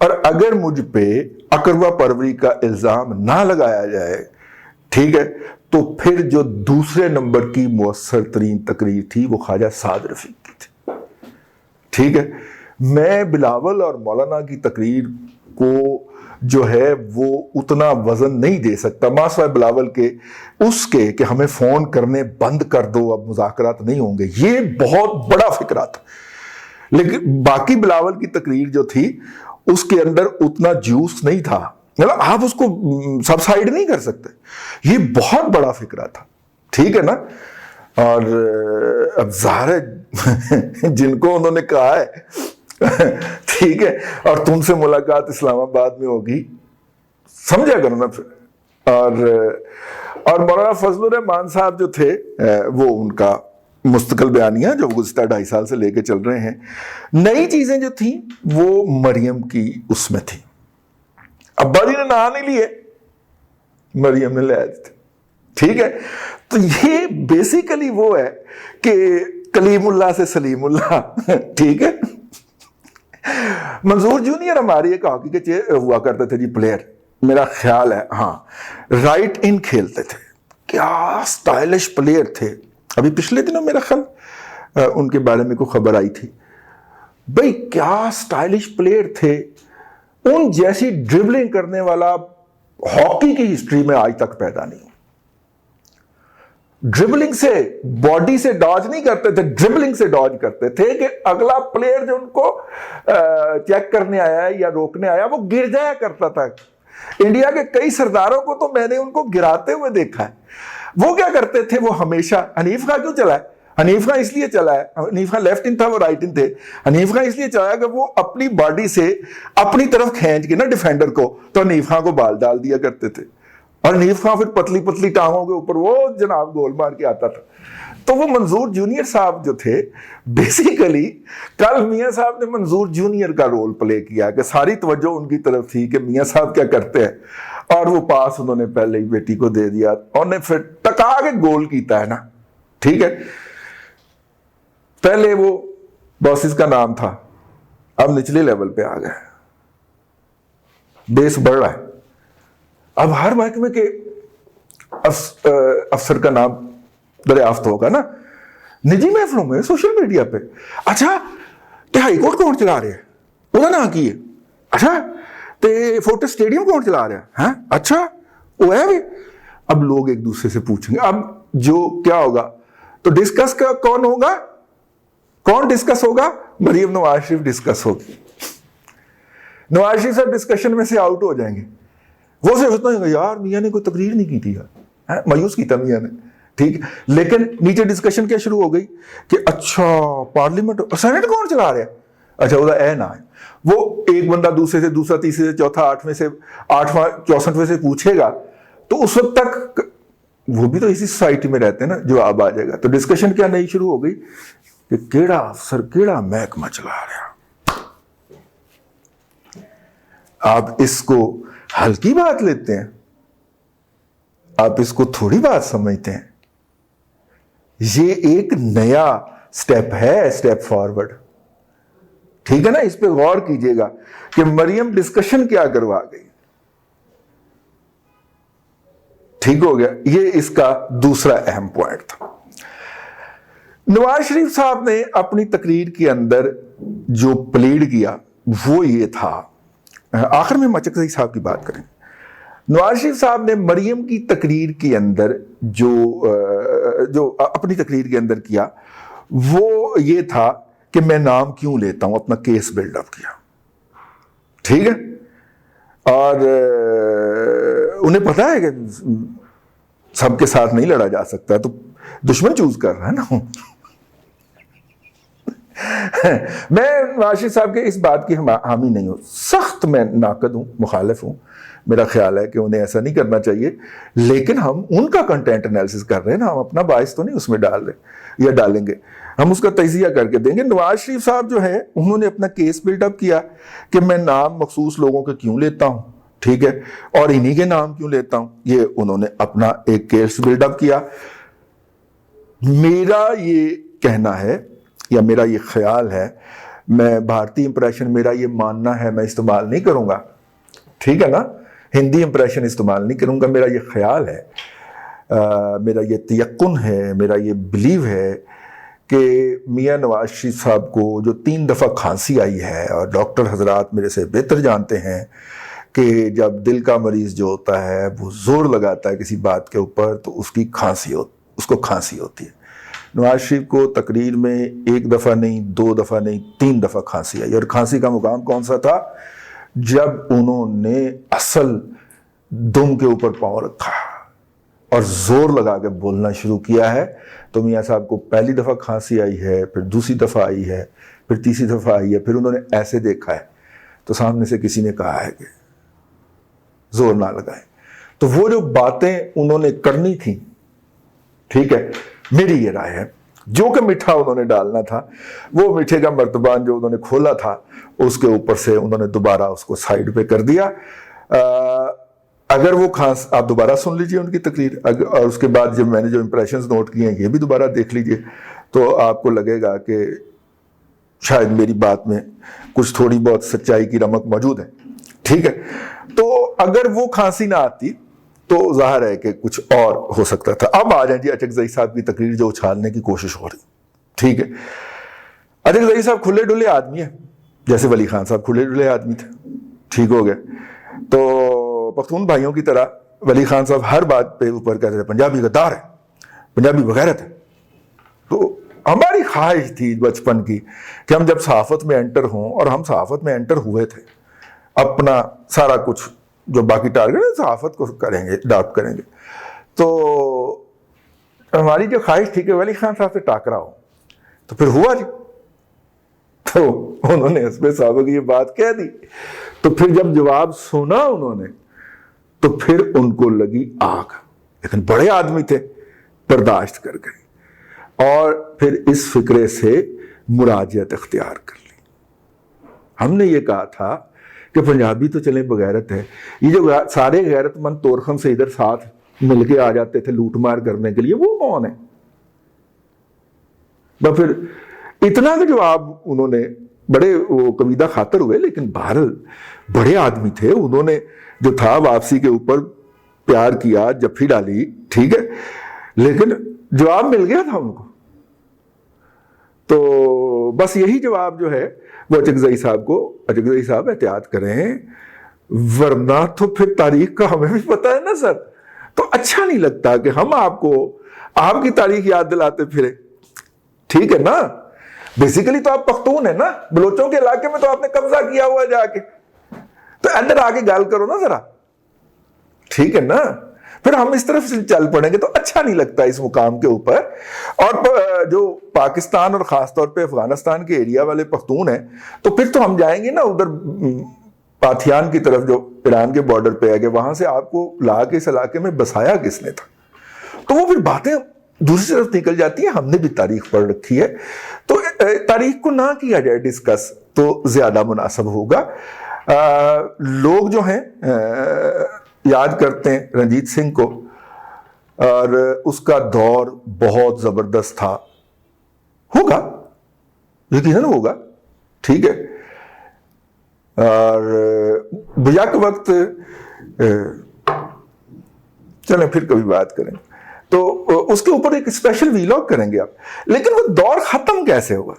اور اگر مجھ پہ اقربا پروری کا الزام نہ لگایا جائے، ٹھیک ہے، تو پھر جو دوسرے نمبر کی مؤثر ترین تقریر تھی وہ خواجہ سعد رفیق کی تھی، ٹھیک ہے۔ میں بلاول اور مولانا کی تقریر کو جو ہے وہ اتنا وزن نہیں دے سکتا، ماسوائے بلاول کے اس کے کہ ہمیں فون کرنے بند کر دو، اب مذاکرات نہیں ہوں گے، یہ بہت بڑا فکرہ تھا۔ لیکن باقی بلاول کی تقریر جو تھی اس کے اندر اتنا جوس نہیں تھا، مطلب آپ اس کو سب سائڈ نہیں کر سکتے، یہ بہت بڑا فکرہ تھا، ٹھیک ہے نا۔ اور اب ظاہر ہے جن کو انہوں نے کہا ہے ٹھیک ہے، اور تم سے ملاقات اسلام آباد میں ہوگی، سمجھا کرو نا پھر۔ اور مولانا فضل الرحمان صاحب جو تھے وہ ان کا مستقل بیانیہ جو گزشتہ 2.5 سال سے لے کے چل رہے ہیں، نئی چیزیں جو تھیں وہ مریم کی اس میں تھی۔ ابا جی نے نہا نہیں لیے، مریم نے لے آئے تھے، ٹھیک ہے۔ تو یہ بیسیکلی وہ ہے کہ کلیم اللہ سے سلیم اللہ، ٹھیک ہے۔ منظور جونیئر ہماری ایک ہاکی کے ہوا کرتے تھے جی پلیئر، میرا خیال ہے، ہاں رائٹ ان کھیلتے تھے، کیا سٹائلش پلیئر تھے۔ ابھی پچھلے دنوں میرا خیال ان کے بارے میں کوئی خبر آئی تھی، بھئی کیا سٹائلش پلیئر تھے، ان جیسی ڈربلنگ کرنے والا ہاکی کی ہسٹری میں آج تک پیدا نہیں ہو۔ ڈربلنگ سے، باڈی سے ڈاج نہیں کرتے تھے، ڈربلنگ سے ڈاج کرتے تھے کہ اگلا پلیئر جو ان کو چیک کرنے آیا ہے یا روکنے آیا وہ گر جایا کرتا تھا۔ انڈیا کے کئی سرداروں کو تو میں نے ان کو گراتے ہوئے دیکھا ہے۔ وہ کیا کرتے تھے، وہ ہمیشہ حنیف خان کیوں چلا ہے، حنیف خان اس لیے چلا ہے، حنیف خان لیفٹ ان تھا وہ رائٹ ان تھے، حنیف خان اس لیے چلا ہے کہ وہ اپنی باڈی سے اپنی طرف کھینچ کے نا ڈیفینڈر کو، تو حنیف خان کو بال ڈال دیا کرتے تھے، اور حنیف خان پھر پتلی پتلی ٹانگوں کے اوپر وہ جناب گول مار کے آتا تھا۔ تو وہ منظور جونیئر صاحب جو تھے، بیسیکلی کل میاں صاحب نے منظور جونیئر کا رول پلے کیا کہ ساری توجہ ان کی طرف تھی کہ میاں صاحب کیا کرتے ہیں، اور وہ پاس انہوں نے پہلے ہی بیٹی کو دے دیا، اور نے پھر ٹکا کے گول کیتا ہے نا، ٹھیک ہے۔ پہلے وہ باسز کا نام تھا، اب نچلے لیول پہ آ گئے، بیس بڑھ رہا ہے، اب ہر محکمے کے افسر کا نام دریافت ہوگا نا، نجی محفلوں میں، سوشل میڈیا پہ۔ اچھا تے ہائی کورٹ کون چلا رہے ہیں، وہ نہ کی ہے، اچھا تے فورٹس اسٹیڈیم کون چلا رہا ہے، ہاں اچھا وہ ہے بھی۔ اب لوگ ایک دوسرے سے پوچھیں گے، اب جو کیا ہوگا، تو ڈسکس کا کون ہوگا، کون ڈسکس ہوگا، مریم نواز شریف ڈسکس ہوگی، نواز شریف صاحب ڈسکشن میں سے آؤٹ ہو جائیں گے، وہ صرف اتنا ہی یار میاں نے کوئی تقریر نہیں کی تھی یار، مایوس کی تھا میاں نے، ٹھیک۔ لیکن نیچے ڈسکشن کیا شروع ہو گئی کہ اچھا پارلیمنٹ سینٹ کون چلا رہا ہے، اچھا وہ اے نہ ہے، وہ ایک بندہ دوسرے سے، دوسرا تیسرے سے، چوتھا آٹھویں سے، 64ویں سے پوچھے گا، تو اس وقت تک وہ بھی تو اسی سوسائٹی میں رہتے ہیں نا، جواب آ جائے گا۔ تو ڈسکشن کیا نئی شروع ہو گئی کہ کیڑا افسر کیڑا محکمہ چلا رہا۔ آپ اس کو ہلکی بات لیتے ہیں، آپ اس کو تھوڑی بات سمجھتے ہیں، یہ ایک نیا سٹیپ ہے، سٹیپ فارورڈ، ٹھیک ہے نا۔ اس پہ غور کیجئے گا کہ مریم ڈسکشن کیا کروا گئی، ٹھیک ہو گیا۔ یہ اس کا دوسرا اہم پوائنٹ تھا۔ نواز شریف صاحب نے اپنی تقریر کے اندر جو پلیڈ کیا وہ یہ تھا، آخر میں مچکزئی صاحب کی بات کریں، نواز شریف صاحب نے مریم کی تقریر کے اندر جو اپنی تقریر کے اندر کیا وہ یہ تھا کہ میں نام کیوں لیتا ہوں، اپنا کیس بلڈ اپ کیا، ٹھیک ہے۔ اور انہیں پتا ہے کہ سب کے ساتھ نہیں لڑا جا سکتا، تو دشمن چوز کر رہا ہے نا۔ میں نواز شریف صاحب کے اس بات کی حامی نہیں ہوں، سخت میں ناقد ہوں، مخالف ہوں، میرا خیال ہے کہ انہیں ایسا نہیں کرنا چاہیے، لیکن ہم ان کا کنٹینٹ انالیسس کر رہے ہیں نا، ہم اپنا باعث تو نہیں اس میں ڈال رہے یا ڈالیں گے، ہم اس کا تجزیہ کر کے دیں گے۔ نواز شریف صاحب جو ہے انہوں نے اپنا کیس بلڈ اپ کیا کہ میں نام مخصوص لوگوں کے کیوں لیتا ہوں، ٹھیک ہے، اور انہی کے نام کیوں لیتا ہوں، یہ انہوں نے اپنا ایک کیس بلڈ اپ کیا۔ میرا یہ کہنا ہے یا میرا یہ خیال ہے، میں بھارتی امپریشن میرا یہ ماننا ہے میں استعمال نہیں کروں گا, ٹھیک ہے نا, ہندی امپریشن استعمال نہیں کروں گا, میرا یہ خیال ہے, میرا یہ تیقن ہے, میرا یہ بلیو ہے کہ میاں نواز شریف صاحب کو جو 3 دفعہ کھانسی آئی ہے, اور ڈاکٹر حضرات میرے سے بہتر جانتے ہیں کہ جب دل کا مریض جو ہوتا ہے وہ زور لگاتا ہے کسی بات کے اوپر تو اس کو کھانسی ہوتی ہے. نواز شریف کو تقریر میں 1 دفعہ نہیں, 2 دفعہ نہیں, 3 دفعہ کھانسی آئی, اور کھانسی کا مقام کون سا تھا؟ جب انہوں نے اصل دم کے اوپر پاؤں رکھا اور زور لگا کے بولنا شروع کیا ہے, تو میاں صاحب کو پہلی دفعہ کھانسی آئی ہے, پھر دوسری دفعہ آئی ہے, پھر تیسری دفعہ آئی ہے, پھر انہوں نے ایسے دیکھا ہے تو سامنے سے کسی نے کہا ہے کہ زور نہ لگائیں. تو وہ جو باتیں انہوں نے کرنی تھی, ٹھیک ہے, میری یہ رائے ہے, جو کہ میٹھا انہوں نے ڈالنا تھا, وہ میٹھے کا مرتبان جو انہوں نے کھولا تھا اس کے اوپر سے انہوں نے دوبارہ اس کو سائیڈ پہ کر دیا. اگر وہ آپ دوبارہ سن لیجئے ان کی تقریر, اور اس کے بعد جب میں نے جو امپریشنز نوٹ کیے ہیں یہ بھی دوبارہ دیکھ لیجئے, تو آپ کو لگے گا کہ شاید میری بات میں کچھ تھوڑی بہت سچائی کی رمق موجود ہے, ٹھیک ہے. تو اگر وہ کھانسی نہ آتی تو ظاہر ہے کہ کچھ اور ہو سکتا تھا. اب آ جائیں جی اچکزئی صاحب کی تقریر جو اچھالنے کی کوشش ہو رہی, ٹھیک ہے. اچکزئی صاحب کھلے ڈلے آدمی ہیں, جیسے ولی خان صاحب کھلے ڈلے آدمی تھے, ٹھیک ہو گئے. تو پختون بھائیوں کی طرح ولی خان صاحب ہر بات پہ اوپر کہتے تھے پنجابی غدار ہے, پنجابی بغیرت ہے. تو ہماری خواہش تھی بچپن کی کہ ہم جب صحافت میں انٹر ہوں, اور ہم صحافت میں انٹر ہوئے تھے, اپنا سارا کچھ جو باقی ٹارگیٹ ہے صحافت کو کریں گے, اڈاپٹ کریں گے, تو ہماری جو خواہش تھی کہ ولی خان صاحب سے ٹاکرا ہو, تو پھر ہوا جی. تو انہوں نے حسب صاحب کی یہ بات کہہ دی, تو پھر جب جواب سنا انہوں نے تو پھر ان کو لگی آگ, لیکن بڑے آدمی تھے, برداشت کر گئے, اور پھر اس فکرے سے مراجعت اختیار کر لی. ہم نے یہ کہا تھا کہ پنجابی تو چلیں بغیرت ہے, یہ جو سارے غیرت مند تورخم سے ادھر ساتھ مل کے آ جاتے تھے لوٹ مار کرنے کے لیے, وہ کون ہے؟ پھر اتنا کہ جواب انہوں نے بڑے وہ کبیدہ خاطر ہوئے, لیکن بہرحال بڑے آدمی تھے, انہوں نے جو تھا واپسی کے اوپر پیار کیا, جفی ڈالی, ٹھیک ہے, لیکن جواب مل گیا تھا ان کو. تو بس یہی جواب جو ہے وہ اچکزئی صاحب کو, اچکزئی صاحب احتیاط کریں, ورنہ تو پھر تاریخ کا ہمیں بھی پتہ ہے نا سر, تو اچھا نہیں لگتا کہ ہم آپ کو آپ کی تاریخ یاد دلاتے پھرے, ٹھیک ہے نا. بیسیکلی تو آپ پختون ہیں نا, بلوچوں کے علاقے میں تو آپ نے قبضہ کیا ہوا جا کے, تو ادھر آگے گال کرو نا ذرا, ٹھیک ہے نا. پھر ہم اس طرف سے چل پڑیں گے تو اچھا نہیں لگتا اس مقام کے اوپر. اور جو پاکستان اور خاص طور پہ افغانستان کے ایریا والے پختون ہیں, تو پھر تو ہم جائیں گے نا ادھر پاتھیان کی طرف جو ایران کے بارڈر پہ ہے, کہ وہاں سے آپ کو لا کے اس علاقے میں بسایا کس نے تھا. تو وہ پھر باتیں دوسری طرف نکل جاتی ہیں. ہم نے بھی تاریخ پڑھ رکھی ہے, تو تاریخ کو نہ کیا جائے ڈسکس تو زیادہ مناسب ہوگا. لوگ جو ہیں یاد کرتے ہیں رنجیت سنگھ کو, اور اس کا دور بہت زبردست تھا, ہوگا یقیناً ہوگا, ٹھیک ہے. اور بیک وقت چلیں پھر کبھی بات کریں, تو اس کے اوپر ایک اسپیشل ویلاگ کریں گے آپ. لیکن وہ دور ختم کیسے ہوا,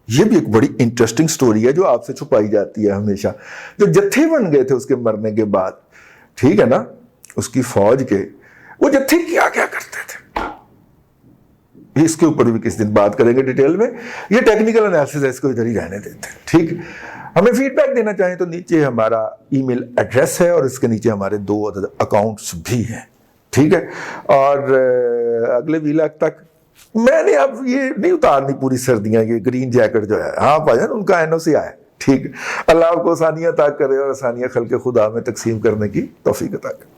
یہ بھی ایک بڑی انٹرسٹنگ سٹوری ہے جو آپ سے چھپائی جاتی ہے ہمیشہ. جو جتھے بن گئے تھے اس کے مرنے کے بعد, ٹھیک ہے نا, اس کی فوج کے, وہ جتھے کیا کیا کرتے تھے, اس کے اوپر بھی کس دن بات کریں گے ڈیٹیل میں. یہ ٹیکنیکل انالیسس ہے, اس کو ادھر ہی رہنے دیتے ہیں, ٹھیک. ہمیں فیڈ بیک دینا چاہیں تو نیچے ہمارا ای میل ایڈریس ہے, اور اس کے نیچے ہمارے 2 اکاؤنٹس بھی ہیں, ٹھیک ہے. اور اگلے ویلاگ تک میں نے اب یہ نہیں اتارنی پوری سردیاں, یہ گرین جیکٹ جو ہے, ہاں بھائی ان کا NOC آیا, ٹھیک ہے. اللہ آپ کو آسانیاں عطا کرے اور آسانیاں خلق خدا میں تقسیم کرنے کی توفیق عطا کرے.